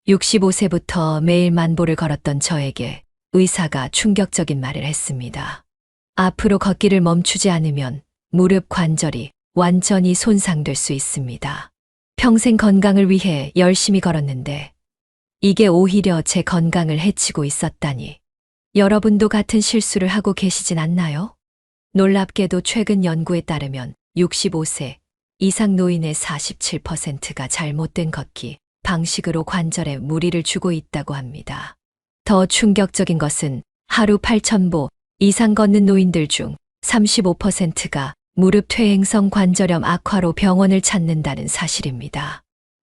65세부터 매일 만보를 걸었던 저에게 의사가 충격적인 말을 했습니다. 앞으로 걷기를 멈추지 않으면 무릎 관절이 완전히 손상될 수 있습니다. 평생 건강을 위해 열심히 걸었는데 이게 오히려 제 건강을 해치고 있었다니. 여러분도 같은 실수를 하고 계시진 않나요? 놀랍게도 최근 연구에 따르면 65세 이상 노인의 47%가 잘못된 걷기 방식으로 관절에 무리를 주고 있다고 합니다. 더 충격적인 것은 하루 8,000보 이상 걷는 노인들 중 35%가 무릎 퇴행성 관절염 악화로 병원을 찾는다는 사실입니다.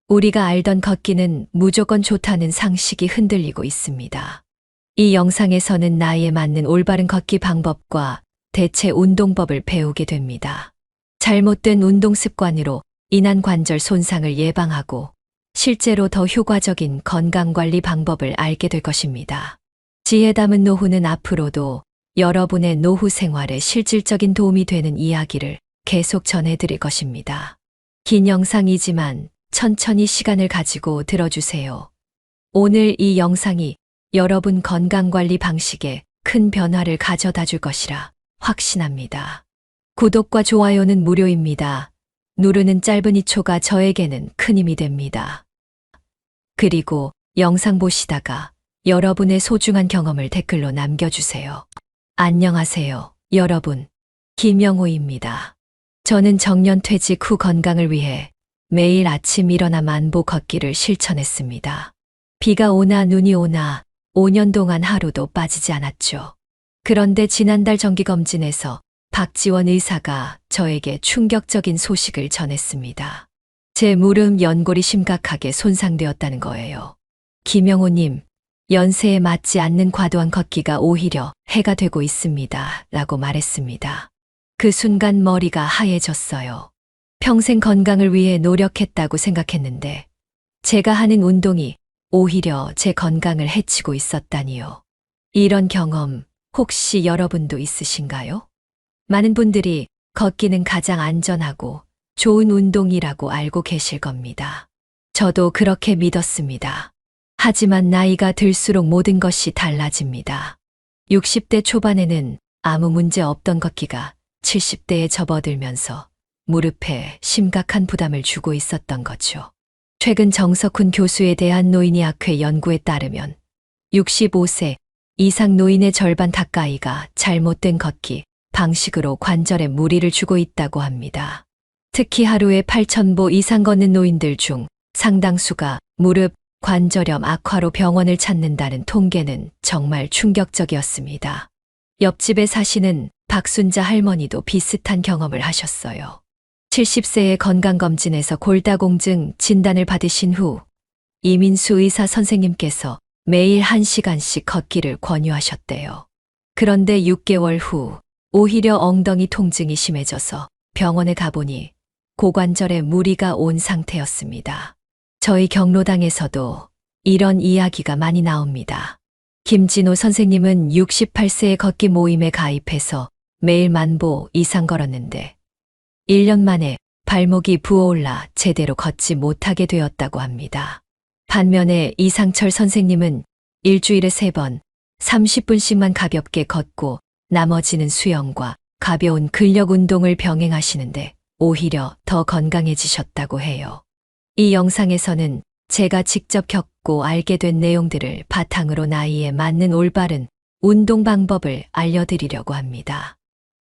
우리가 알던 걷기는 무조건 좋다는 상식이 흔들리고 있습니다. 이 영상에서는 나이에 맞는 올바른 걷기 방법과 대체 운동법을 배우게 됩니다. 잘못된 운동 습관으로 인한 관절 손상을 예방하고 실제로 더 효과적인 건강관리 방법을 알게 될 것입니다. 지혜 담은 노후는 앞으로도 여러분의 노후 생활에 실질적인 도움이 되는 이야기를 계속 전해드릴 것입니다. 긴 영상이지만 천천히 시간을 가지고 들어주세요. 오늘 이 영상이 여러분 건강관리 방식에 큰 변화를 가져다 줄 것이라 확신합니다. 구독과 좋아요는 무료입니다. 누르는 짧은 2초가 저에게는 큰 힘이 됩니다. 그리고 영상 보시다가 여러분의 소중한 경험을 댓글로 남겨주세요. 안녕하세요, 여러분. 김영호입니다. 저는 정년 퇴직 후 건강을 위해 매일 아침 일어나 만보 걷기를 실천했습니다. 비가 오나 눈이 오나 5년 동안 하루도 빠지지 않았죠. 그런데 지난달 정기검진에서 박지원 의사가 저에게 충격적인 소식을 전했습니다. 제 무릎 연골이 심각하게 손상되었다는 거예요. 김영호님, 연세에 맞지 않는 과도한 걷기가 오히려 해가 되고 있습니다. 라고 말했습니다. 그 순간 머리가 하얘졌어요. 평생 건강을 위해 노력했다고 생각했는데 제가 하는 운동이 오히려 제 건강을 해치고 있었다니요. 이런 경험 혹시 여러분도 있으신가요? 많은 분들이 걷기는 가장 안전하고 좋은 운동이라고 알고 계실 겁니다. 저도 그렇게 믿었습니다. 하지만 나이가 들수록 모든 것이 달라집니다. 60대 초반에는 아무 문제 없던 걷기가 70대에 접어들면서 무릎에 심각한 부담을 주고 있었던 거죠. 최근 정석훈 교수에 대한 노인의학회 연구에 따르면 65세 이상 노인의 절반 가까이가 잘못된 걷기 방식으로 관절에 무리를 주고 있다고 합니다. 특히 하루에 8,000보 이상 걷는 노인들 중 상당수가 무릎 관절염 악화로 병원을 찾는다는 통계는 정말 충격적이었습니다. 옆집에 사시는 박순자 할머니도 비슷한 경험을 하셨어요. 70세의 건강검진에서 골다공증 진단을 받으신 후 이민수 의사 선생님께서 매일 1시간씩 걷기를 권유하셨대요. 그런데 6개월 후 오히려 엉덩이 통증이 심해져서 병원에 가보니 고관절에 무리가 온 상태였습니다. 저희 경로당에서도 이런 이야기가 많이 나옵니다. 김진호 선생님은 68세의 걷기 모임에 가입해서 매일 만보 이상 걸었는데 1년 만에 발목이 부어올라 제대로 걷지 못하게 되었다고 합니다. 반면에 이상철 선생님은 일주일에 3번 30분씩만 가볍게 걷고 나머지는 수영과 가벼운 근력 운동을 병행하시는데 오히려 더 건강해지셨다고 해요. 이 영상에서는 제가 직접 겪고 알게 된 내용들을 바탕으로 나이에 맞는 올바른 운동 방법을 알려드리려고 합니다.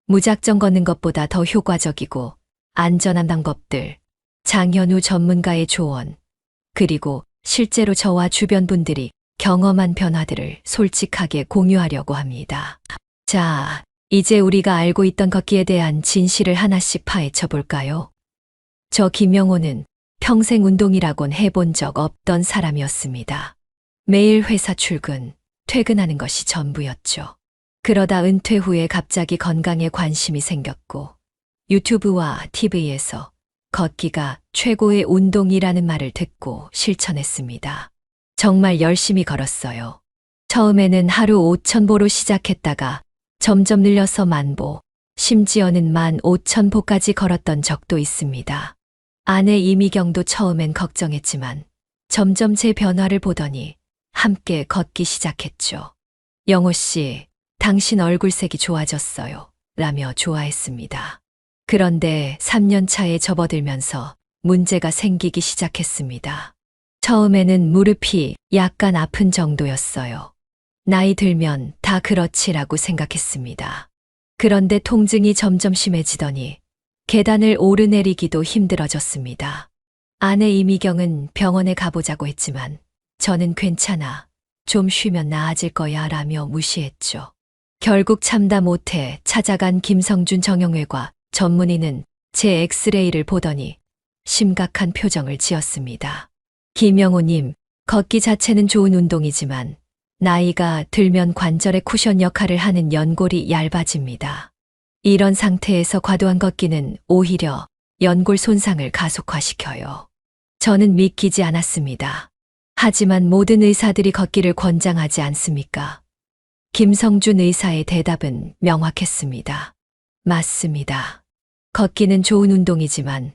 무작정 걷는 것보다 더 효과적이고 안전한 방법들, 장현우 전문가의 조언, 그리고 실제로 저와 주변 분들이 경험한 변화들을 솔직하게 공유하려고 합니다. 자, 이제 우리가 알고 있던 걷기에 대한 진실을 하나씩 파헤쳐 볼까요? 저 김영호는 평생 운동이라곤 해본 적 없던 사람이었습니다. 매일 회사 출근, 퇴근하는 것이 전부였죠. 그러다 은퇴 후에 갑자기 건강에 관심이 생겼고 유튜브와 TV에서 걷기가 최고의 운동이라는 말을 듣고 실천했습니다. 정말 열심히 걸었어요. 처음에는 하루 5,000보로 시작했다가 점점 늘려서 만보, 심지어는 15,000보까지 걸었던 적도 있습니다. 아내 이미경도 처음엔 걱정했지만 점점 제 변화를 보더니 함께 걷기 시작했죠. 영호 씨, 당신 얼굴색이 좋아졌어요. 라며 좋아했습니다. 그런데 3년 차에 접어들면서 문제가 생기기 시작했습니다. 처음에는 무릎이 약간 아픈 정도였어요. 나이 들면 다 그렇지라고 생각했습니다. 그런데 통증이 점점 심해지더니 계단을 오르내리기도 힘들어졌습니다. 아내 이미경은 병원에 가보자고 했지만 저는 괜찮아. 좀 쉬면 나아질 거야 라며 무시했죠. 결국 참다 못해 찾아간 김성준 정형외과 전문의는 제 엑스레이를 보더니 심각한 표정을 지었습니다. 김영호님, 걷기 자체는 좋은 운동이지만 나이가 들면 관절의 쿠션 역할을 하는 연골이 얇아집니다. 이런 상태에서 과도한 걷기는 오히려 연골 손상을 가속화시켜요. 저는 믿기지 않았습니다. 하지만 모든 의사들이 걷기를 권장하지 않습니까? 김성준 의사의 대답은 명확했습니다. 맞습니다. 걷기는 좋은 운동이지만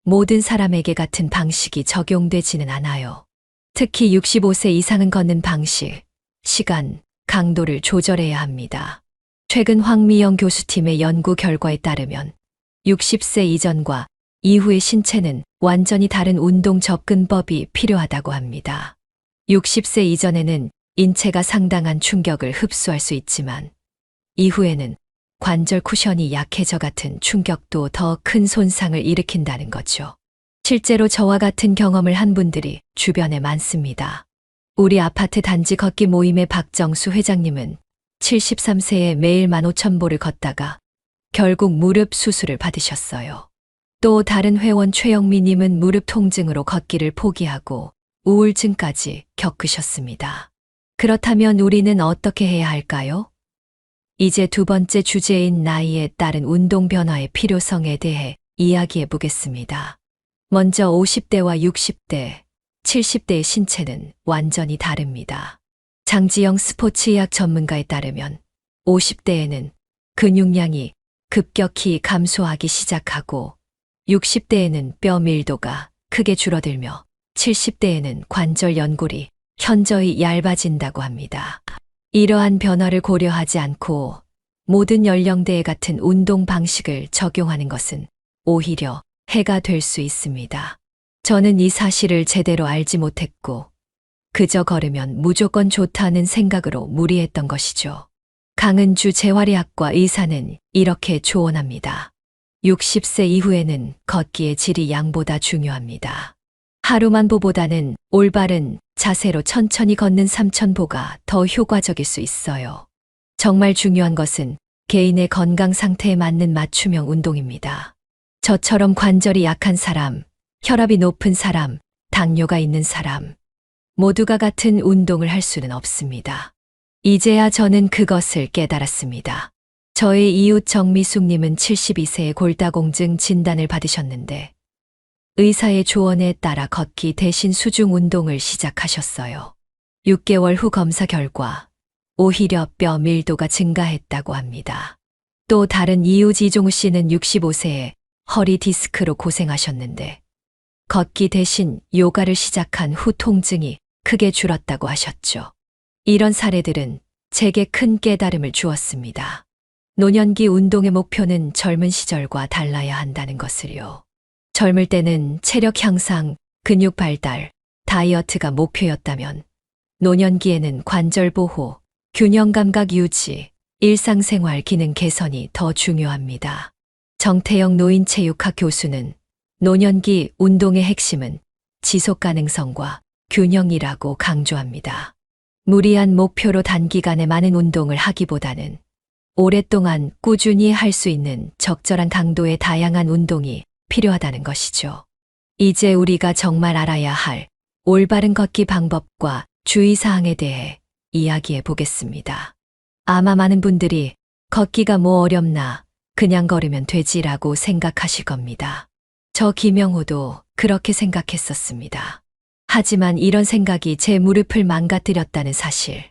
모든 사람에게 같은 방식이 적용되지는 않아요. 특히 65세 이상은 걷는 방식, 시간, 강도를 조절해야 합니다. 최근 황미영 교수팀의 연구 결과에 따르면 60세 이전과 이후의 신체는 완전히 다른 운동 접근법이 필요하다고 합니다. 60세 이전에는 인체가 상당한 충격을 흡수할 수 있지만 이후에는 관절 쿠션이 약해져 같은 충격도 더 큰 손상을 일으킨다는 거죠. 실제로 저와 같은 경험을 한 분들이 주변에 많습니다. 우리 아파트 단지 걷기 모임의 박정수 회장님은 73세에 매일 15,000보를 걷다가 결국 무릎 수술을 받으셨어요. 또 다른 회원 최영미님은 무릎 통증으로 걷기를 포기하고 우울증까지 겪으셨습니다. 그렇다면 우리는 어떻게 해야 할까요? 이제 두 번째 주제인 나이에 따른 운동 변화의 필요성에 대해 이야기해 보겠습니다. 먼저 50대와 60대, 70대의 신체는 완전히 다릅니다. 장지영 스포츠의학 전문가에 따르면 50대에는 근육량이 급격히 감소하기 시작하고 60대에는 뼈 밀도가 크게 줄어들며 70대에는 관절 연골이 현저히 얇아진다고 합니다. 이러한 변화를 고려하지 않고 모든 연령대에 같은 운동 방식을 적용하는 것은 오히려 해가 될 수 있습니다. 저는 이 사실을 제대로 알지 못했고 그저 걸으면 무조건 좋다는 생각으로 무리했던 것이죠. 강은주 재활의학과 의사는 이렇게 조언합니다. 60세 이후에는 걷기의 질이 양보다 중요합니다. 하루만 보보다는 올바른 자세로 천천히 걷는 3,000보가 더 효과적일 수 있어요. 정말 중요한 것은 개인의 건강 상태에 맞는 맞춤형 운동입니다. 저처럼 관절이 약한 사람, 혈압이 높은 사람, 당뇨가 있는 사람, 모두가 같은 운동을 할 수는 없습니다. 이제야 저는 그것을 깨달았습니다. 저의 이웃 정미숙님은 72세에 골다공증 진단을 받으셨는데 의사의 조언에 따라 걷기 대신 수중 운동을 시작하셨어요. 6개월 후 검사 결과 오히려 뼈 밀도가 증가했다고 합니다. 또 다른 이웃 이종우 씨는 65세에 허리 디스크로 고생하셨는데 걷기 대신 요가를 시작한 후 통증이 크게 줄었다고 하셨죠. 이런 사례들은 제게 큰 깨달음을 주었습니다. 노년기 운동의 목표는 젊은 시절과 달라야 한다는 것을요. 젊을 때는 체력 향상, 근육 발달, 다이어트가 목표였다면 노년기에는 관절 보호, 균형 감각 유지, 일상생활 기능 개선이 더 중요합니다. 정태영 노인체육학 교수는 노년기 운동의 핵심은 지속 가능성과 균형이라고 강조합니다. 무리한 목표로 단기간에 많은 운동을 하기보다는 오랫동안 꾸준히 할 수 있는 적절한 강도의 다양한 운동이 필요하다는 것이죠. 이제 우리가 정말 알아야 할 올바른 걷기 방법과 주의사항에 대해 이야기해 보겠습니다. 아마 많은 분들이 걷기가 뭐 어렵나 그냥 걸으면 되지라고 생각하실 겁니다. 저 김영호도 그렇게 생각했었습니다. 하지만 이런 생각이 제 무릎을 망가뜨렸다는 사실,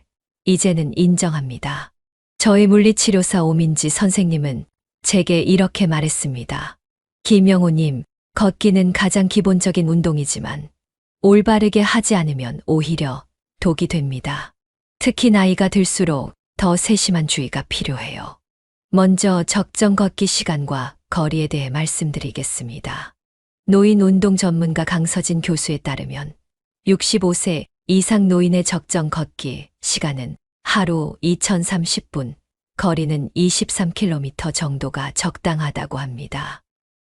이제는 인정합니다. 저의 물리치료사 오민지 선생님은 제게 이렇게 말했습니다. 김영호님, 걷기는 가장 기본적인 운동이지만 올바르게 하지 않으면 오히려 독이 됩니다. 특히 나이가 들수록 더 세심한 주의가 필요해요. 먼저 적정 걷기 시간과 거리에 대해 말씀드리겠습니다. 노인 운동 전문가 강서진 교수에 따르면 65세 이상 노인의 적정 걷기 시간은 하루 2030분, 거리는 23km 정도가 적당하다고 합니다.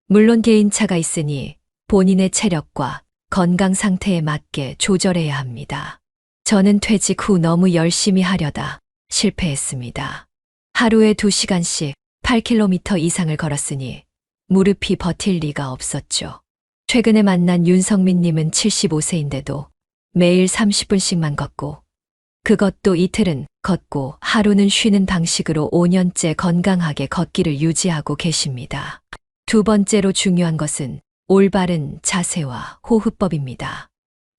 물론 개인차가 있으니 본인의 체력과 건강 상태에 맞게 조절해야 합니다. 저는 퇴직 후 너무 열심히 하려다 실패했습니다. 하루에 2시간씩 8km 이상을 걸었으니 무릎이 버틸 리가 없었죠. 최근에 만난 윤성민님은 75세인데도 매일 30분씩만 걷고 그것도 이틀은 걷고 하루는 쉬는 방식으로 5년째 건강하게 걷기를 유지하고 계십니다. 두 번째로 중요한 것은 올바른 자세와 호흡법입니다.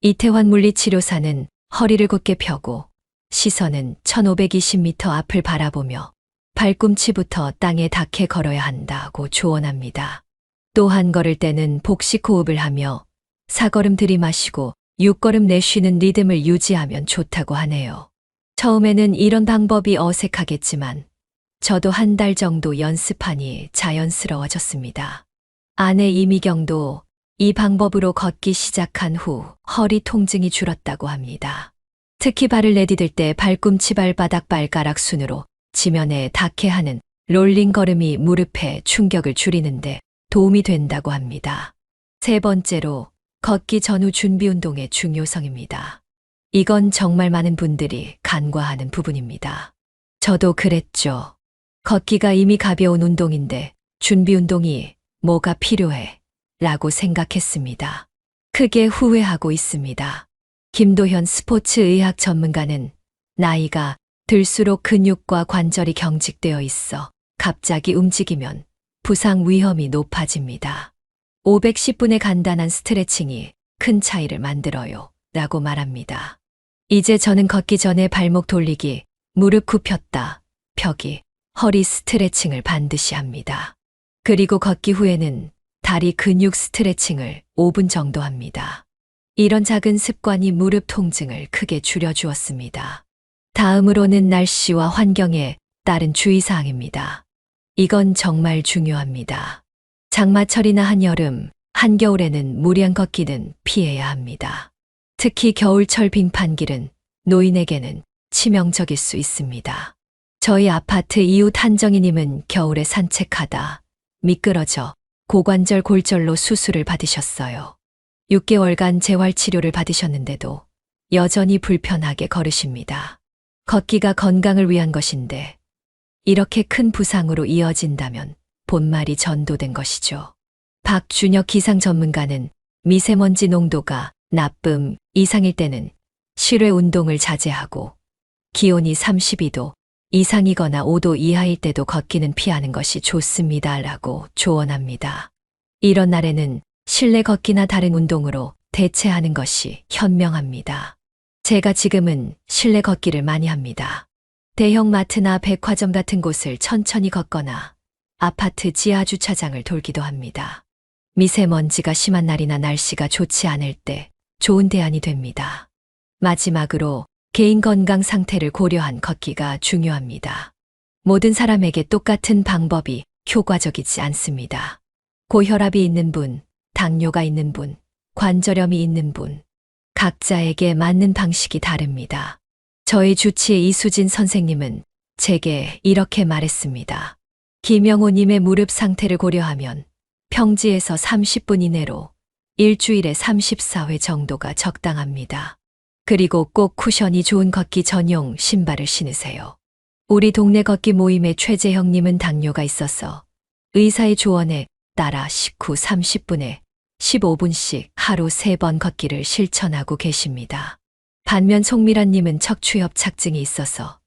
이태환 물리치료사는 허리를 곧게 펴고 시선은 1520m 앞을 바라보며 발꿈치부터 땅에 닿게 걸어야 한다고 조언합니다. 또한 걸을 때는 복식 호흡을 하며 4걸음 들이마시고 6걸음 내쉬는 리듬을 유지하면 좋다고 하네요. 처음에는 이런 방법이 어색하겠지만 저도 한 달 정도 연습하니 자연스러워졌습니다. 아내 이미경도 이 방법으로 걷기 시작한 후 허리 통증이 줄었다고 합니다. 특히 발을 내디딜 때 발꿈치 발바닥 발가락 순으로 지면에 닿게 하는 롤링 걸음이 무릎에 충격을 줄이는데 도움이 된다고 합니다. 세 번째로 걷기 전후 준비 운동의 중요성입니다. 이건 정말 많은 분들이 간과하는 부분입니다. 저도 그랬죠. 걷기가 이미 가벼운 운동인데 준비 운동이 뭐가 필요해? 라고 생각했습니다. 크게 후회하고 있습니다. 김도현 스포츠의학 전문가는 나이가 들수록 근육과 관절이 경직되어 있어 갑자기 움직이면 부상 위험이 높아집니다. 510분의 간단한 스트레칭이 큰 차이를 만들어요. 라고 말합니다. 이제 저는 걷기 전에 발목 돌리기, 무릎 굽혔다, 펴기, 허리 스트레칭을 반드시 합니다. 그리고 걷기 후에는 다리 근육 스트레칭을 5분 정도 합니다. 이런 작은 습관이 무릎 통증을 크게 줄여주었습니다. 다음으로는 날씨와 환경에 따른 주의사항입니다. 이건 정말 중요합니다. 장마철이나 한여름, 한겨울에는 무리한 걷기는 피해야 합니다. 특히 겨울철 빙판길은 노인에게는 치명적일 수 있습니다. 저희 아파트 이웃 한정희님은 겨울에 산책하다 미끄러져 고관절 골절로 수술을 받으셨어요. 6개월간 재활치료를 받으셨는데도 여전히 불편하게 걸으십니다. 걷기가 건강을 위한 것인데 이렇게 큰 부상으로 이어진다면 본말이 전도된 것이죠. 박준혁 기상 전문가는 미세먼지 농도가 나쁨 이상일 때는 실외 운동을 자제하고 기온이 32도 이상이거나 5도 이하일 때도 걷기는 피하는 것이 좋습니다. 라고 조언합니다. 이런 날에는 실내 걷기나 다른 운동으로 대체하는 것이 현명합니다. 제가 지금은 실내 걷기를 많이 합니다. 대형 마트나 백화점 같은 곳을 천천히 걷거나 아파트 지하 주차장을 돌기도 합니다. 미세먼지가 심한 날이나 날씨가 좋지 않을 때 좋은 대안이 됩니다. 마지막으로 개인 건강 상태를 고려한 걷기가 중요합니다. 모든 사람에게 똑같은 방법이 효과적이지 않습니다. 고혈압이 있는 분, 당뇨가 있는 분, 관절염이 있는 분, 각자에게 맞는 방식이 다릅니다. 저희 주치의 이수진 선생님은 제게 이렇게 말했습니다. 김영호님의 무릎 상태를 고려하면 평지에서 30분 이내로 일주일에 34회 정도가 적당합니다. 그리고 꼭 쿠션이 좋은 걷기 전용 신발을 신으세요. 우리 동네 걷기 모임의 최재형님은 당뇨가 있어서 의사의 조언에 따라 식후 30분에 15분씩 하루 3번 걷기를 실천하고 계십니다. 반면 송미란님은 척추협착증이 있어서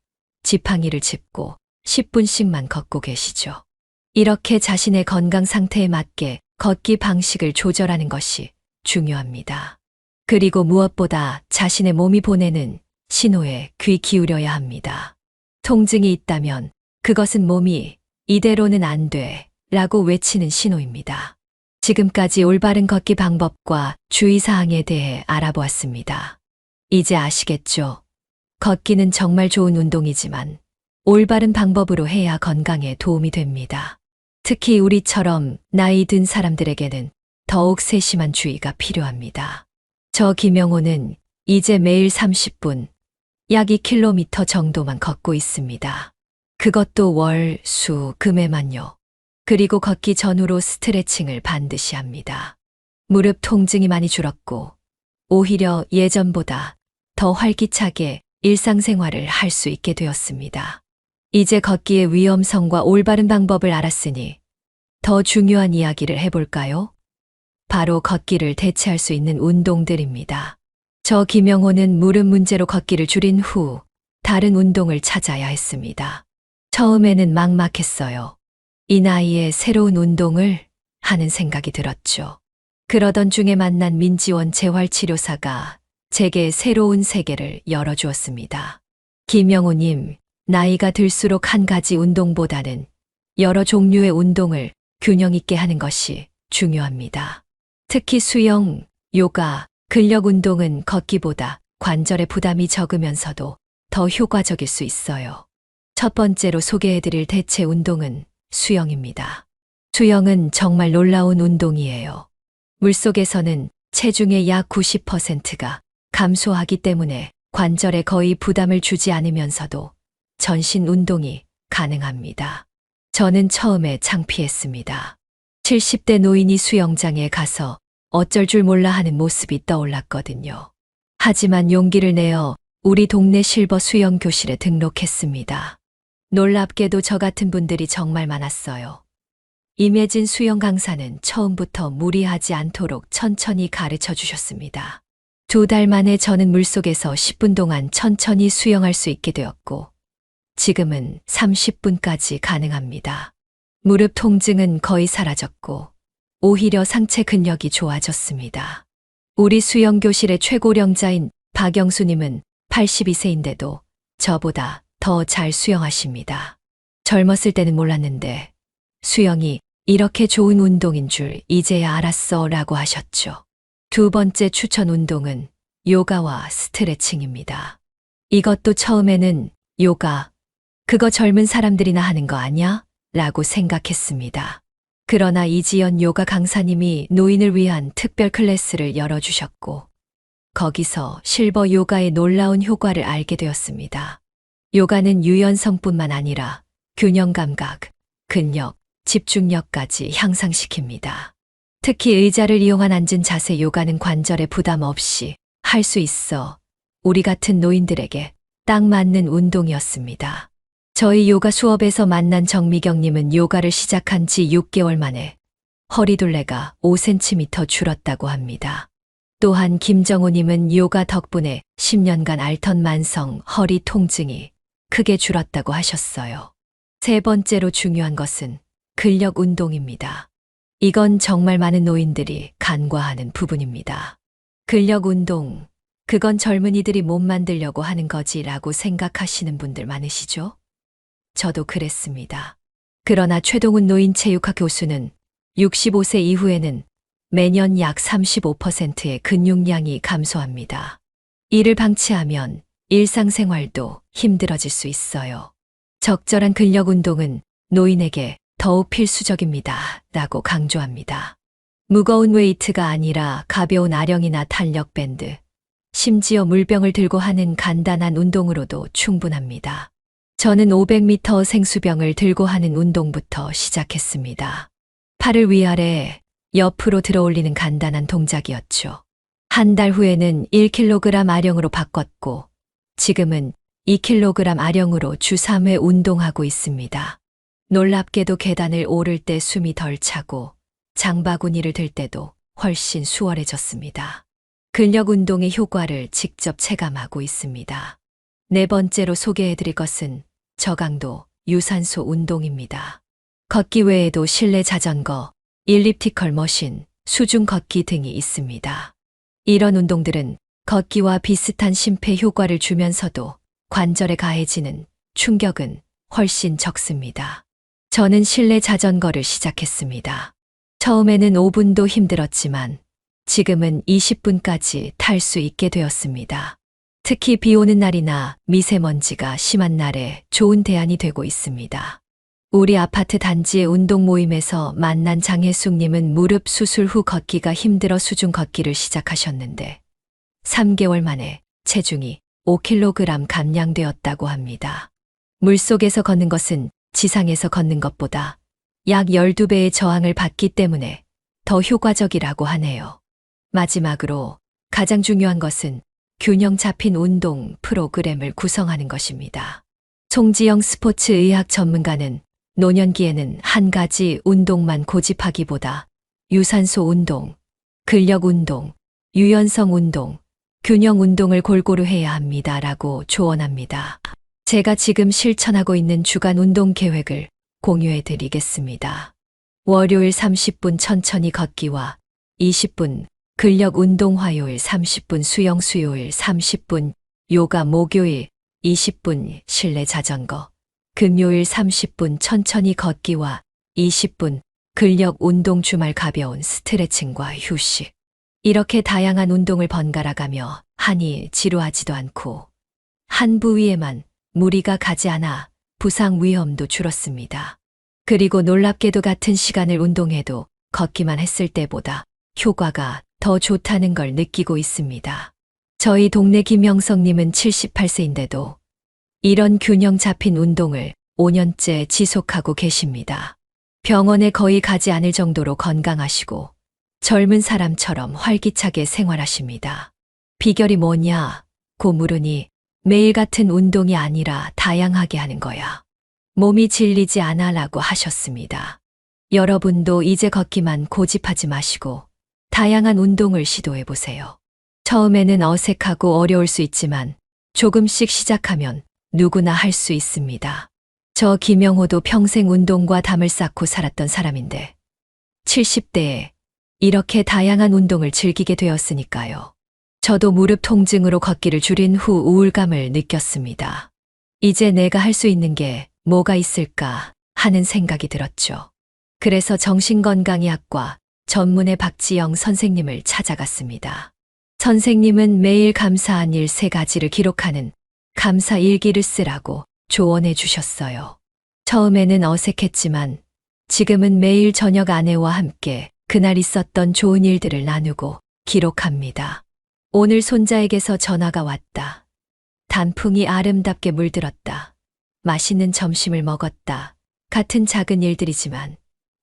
지팡이를 짚고 10분씩만 걷고 계시죠. 이렇게 자신의 건강 상태에 맞게 걷기 방식을 조절하는 것이 중요합니다. 그리고 무엇보다 자신의 몸이 보내는 신호에 귀 기울여야 합니다. 통증이 있다면 그것은 몸이 이대로는 안 돼 라고 외치는 신호입니다. 지금까지 올바른 걷기 방법과 주의사항에 대해 알아보았습니다. 이제 아시겠죠? 걷기는 정말 좋은 운동이지만 올바른 방법으로 해야 건강에 도움이 됩니다. 특히 우리처럼 나이 든 사람들에게는 더욱 세심한 주의가 필요합니다. 저 김영호는 이제 매일 30분, 약 2km 정도만 걷고 있습니다. 그것도 월, 수, 금에만요. 그리고 걷기 전후로 스트레칭을 반드시 합니다. 무릎 통증이 많이 줄었고 오히려 예전보다 더 활기차게 일상생활을 할 수 있게 되었습니다. 이제 걷기의 위험성과 올바른 방법을 알았으니 더 중요한 이야기를 해볼까요? 바로 걷기를 대체할 수 있는 운동들입니다. 저 김영호는 무릎 문제로 걷기를 줄인 후 다른 운동을 찾아야 했습니다. 처음에는 막막했어요. 이 나이에 새로운 운동을 하는 생각이 들었죠. 그러던 중에 만난 민지원 재활치료사가 제게 새로운 세계를 열어주었습니다. 김영호님, 나이가 들수록 한 가지 운동보다는 여러 종류의 운동을 균형 있게 하는 것이 중요합니다. 특히 수영, 요가, 근력 운동은 걷기보다 관절에 부담이 적으면서도 더 효과적일 수 있어요. 첫 번째로 소개해드릴 대체 운동은 수영입니다. 수영은 정말 놀라운 운동이에요. 물속에서는 체중의 약 90%가 감소하기 때문에 관절에 거의 부담을 주지 않으면서도 전신 운동이 가능합니다. 저는 처음에 창피했습니다. 70대 노인이 수영장에 가서 어쩔 줄 몰라 하는 모습이 떠올랐거든요. 하지만 용기를 내어 우리 동네 실버 수영 교실에 등록했습니다. 놀랍게도 저 같은 분들이 정말 많았어요. 임혜진 수영 강사는 처음부터 무리하지 않도록 천천히 가르쳐 주셨습니다. 2달 만에 저는 물속에서 10분 동안 천천히 수영할 수 있게 되었고, 지금은 30분까지 가능합니다. 무릎 통증은 거의 사라졌고, 오히려 상체 근력이 좋아졌습니다. 우리 수영교실의 최고령자인 박영수님은 82세인데도 저보다 더 잘 수영하십니다. 젊었을 때는 몰랐는데 수영이 이렇게 좋은 운동인 줄 이제야 알았어 라고 하셨죠. 두 번째 추천 운동은 요가와 스트레칭입니다. 이것도 처음에는 요가, 그거 젊은 사람들이나 하는 거 아냐? 라고 생각했습니다. 그러나 이지연 요가 강사님이 노인을 위한 특별 클래스를 열어주셨고, 거기서 실버 요가의 놀라운 효과를 알게 되었습니다. 요가는 유연성뿐만 아니라 균형 감각, 근력, 집중력까지 향상시킵니다. 특히 의자를 이용한 앉은 자세 요가는 관절에 부담 없이 할 수 있어 우리 같은 노인들에게 딱 맞는 운동이었습니다. 저희 요가 수업에서 만난 정미경님은 요가를 시작한 지 6개월 만에 허리둘레가 5cm 줄었다고 합니다. 또한 김정호님은 요가 덕분에 10년간 앓던 만성 허리 통증이 크게 줄었다고 하셨어요. 세 번째로 중요한 것은 근력 운동입니다. 이건 정말 많은 노인들이 간과하는 부분입니다. 근력 운동, 그건 젊은이들이 몸 만들려고 하는 거지라고 생각하시는 분들 많으시죠? 저도 그랬습니다. 그러나 최동훈 노인체육학 교수는 65세 이후에는 매년 약 35%의 근육량이 감소합니다. 이를 방치하면 일상생활도 힘들어질 수 있어요. 적절한 근력 운동은 노인에게 더욱 필수적입니다. 라고 강조합니다. 무거운 웨이트가 아니라 가벼운 아령이나 탄력 밴드, 심지어 물병을 들고 하는 간단한 운동으로도 충분합니다. 저는 500m 생수병을 들고 하는 운동부터 시작했습니다. 팔을 위아래 옆으로 들어 올리는 간단한 동작이었죠. 한 달 후에는 1kg 아령으로 바꿨고 지금은 2kg 아령으로 주 3회 운동하고 있습니다. 놀랍게도 계단을 오를 때 숨이 덜 차고 장바구니를 들 때도 훨씬 수월해졌습니다. 근력 운동의 효과를 직접 체감하고 있습니다. 네 번째로 소개해드릴 것은 저강도 유산소 운동입니다. 걷기 외에도 실내 자전거, 일리프티컬 머신, 수중 걷기 등이 있습니다. 이런 운동들은 걷기와 비슷한 심폐 효과를 주면서도 관절에 가해지는 충격은 훨씬 적습니다. 저는 실내 자전거를 시작했습니다. 처음에는 5분도 힘들었지만 지금은 20분까지 탈 수 있게 되었습니다. 특히 비 오는 날이나 미세먼지가 심한 날에 좋은 대안이 되고 있습니다. 우리 아파트 단지의 운동 모임에서 만난 장혜숙님은 무릎 수술 후 걷기가 힘들어 수중 걷기를 시작하셨는데 3개월 만에 체중이 5kg 감량되었다고 합니다. 물속에서 걷는 것은 지상에서 걷는 것보다 약 12배의 저항을 받기 때문에 더 효과적이라고 하네요. 마지막으로 가장 중요한 것은 균형 잡힌 운동 프로그램을 구성하는 것입니다. 송지영 스포츠의학 전문가는 노년기에는 한 가지 운동만 고집하기보다 유산소 운동, 근력 운동, 유연성 운동, 균형 운동을 골고루 해야 합니다라고 조언합니다. 제가 지금 실천하고 있는 주간 운동 계획을 공유해 드리겠습니다. 월요일 30분 천천히 걷기와 20분 근력 운동 화요일 30분 수영 수요일 30분 요가 목요일 20분 실내 자전거 금요일 30분 천천히 걷기와 20분 근력 운동 주말 가벼운 스트레칭과 휴식. 이렇게 다양한 운동을 번갈아 가며 한이 지루하지도 않고 한 부위에만 무리가 가지 않아 부상 위험도 줄었습니다. 그리고 놀랍게도 같은 시간을 운동해도 걷기만 했을 때보다 효과가 더 좋다는 걸 느끼고 있습니다. 저희 동네 김영성님은 78세인데도 이런 균형 잡힌 운동을 5년째 지속하고 계십니다. 병원에 거의 가지 않을 정도로 건강하시고 젊은 사람처럼 활기차게 생활하십니다. 비결이 뭐냐?고 물으니 매일 같은 운동이 아니라 다양하게 하는 거야. 몸이 질리지 않아라고 하셨습니다. 여러분도 이제 걷기만 고집하지 마시고 다양한 운동을 시도해 보세요. 처음에는 어색하고 어려울 수 있지만 조금씩 시작하면 누구나 할 수 있습니다. 저 김영호도 평생 운동과 담을 쌓고 살았던 사람인데 70대에 이렇게 다양한 운동을 즐기게 되었으니까요. 저도 무릎 통증으로 걷기를 줄인 후 우울감을 느꼈습니다. 이제 내가 할 수 있는 게 뭐가 있을까 하는 생각이 들었죠. 그래서 정신건강의학과 전문의 박지영 선생님을 찾아갔습니다. 선생님은 매일 감사한 일 3가지를 기록하는 감사 일기를 쓰라고 조언해 주셨어요. 처음에는 어색했지만 지금은 매일 저녁 아내와 함께 그날 있었던 좋은 일들을 나누고 기록합니다. 오늘 손자에게서 전화가 왔다. 단풍이 아름답게 물들었다. 맛있는 점심을 먹었다. 같은 작은 일들이지만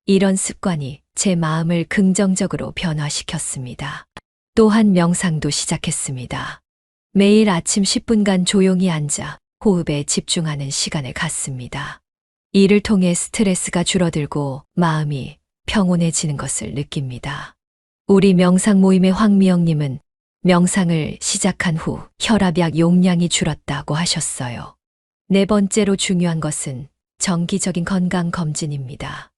이런 습관이 제 마음을 긍정적으로 변화시켰습니다. 또한 명상도 시작했습니다. 매일 아침 10분간 조용히 앉아 호흡에 집중하는 시간을 갖습니다. 이를 통해 스트레스가 줄어들고 마음이 평온해지는 것을 느낍니다. 우리 명상 모임의 황미영님은 명상을 시작한 후 혈압약 용량이 줄었다고 하셨어요. 4번째로 중요한 것은 정기적인 건강검진입니다.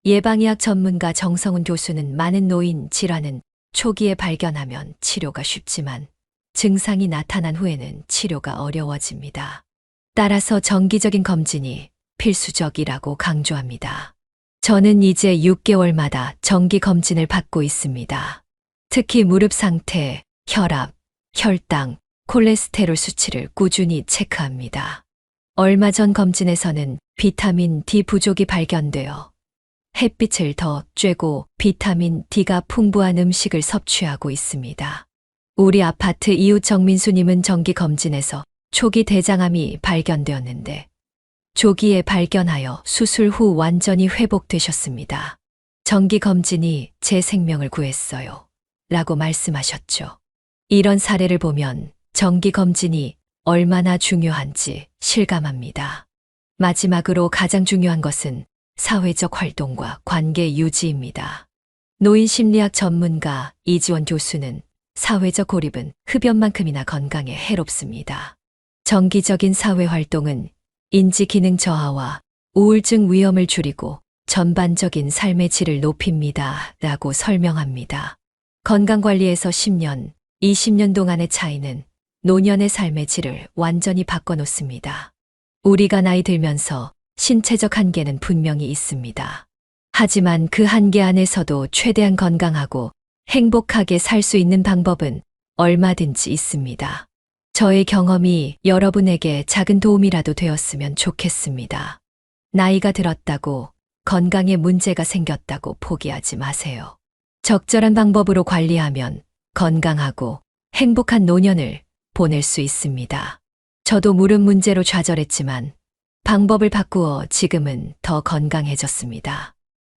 예방의학 전문가 정성훈 교수는 많은 노인 질환은 초기에 발견하면 치료가 쉽지만 증상이 나타난 후에는 치료가 어려워집니다. 따라서 정기적인 검진이 필수적이라고 강조합니다. 저는 이제 6개월마다 정기 검진을 받고 있습니다. 특히 무릎 상태, 혈압, 혈당, 콜레스테롤 수치를 꾸준히 체크합니다. 얼마 전 검진에서는 비타민 D 부족이 발견되어 햇빛을 더 쬐고 비타민 D가 풍부한 음식을 섭취하고 있습니다. 우리 아파트 이웃 정민수님은 정기 검진에서 초기 대장암이 발견되었는데 조기에 발견하여 수술 후 완전히 회복되셨습니다. 정기 검진이 제 생명을 구했어요. 라고 말씀하셨죠. 이런 사례를 보면 정기 검진이 얼마나 중요한지 실감합니다. 마지막으로 가장 중요한 것은 사회적 활동과 관계 유지입니다. 노인 심리학 전문가 이지원 교수는 사회적 고립은 흡연만큼이나 건강에 해롭습니다. 정기적인 사회 활동은 인지 기능 저하와 우울증 위험을 줄이고 전반적인 삶의 질을 높입니다. 라고 설명합니다. 건강관리에서 10년, 20년 동안의 차이는 노년의 삶의 질을 완전히 바꿔놓습니다. 우리가 나이 들면서 신체적 한계는 분명히 있습니다. 하지만 그 한계 안에서도 최대한 건강하고 행복하게 살 수 있는 방법은 얼마든지 있습니다. 저의 경험이 여러분에게 작은 도움이라도 되었으면 좋겠습니다. 나이가 들었다고 건강에 문제가 생겼다고 포기하지 마세요. 적절한 방법으로 관리하면 건강하고 행복한 노년을 보낼 수 있습니다. 저도 무릎 문제로 좌절했지만 방법을 바꾸어 지금은 더 건강해졌습니다.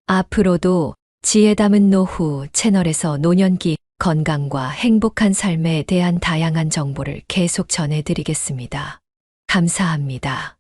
앞으로도 지혜 담은 노후 채널에서 노년기 건강과 행복한 삶에 대한 다양한 정보를 계속 전해드리겠습니다. 감사합니다.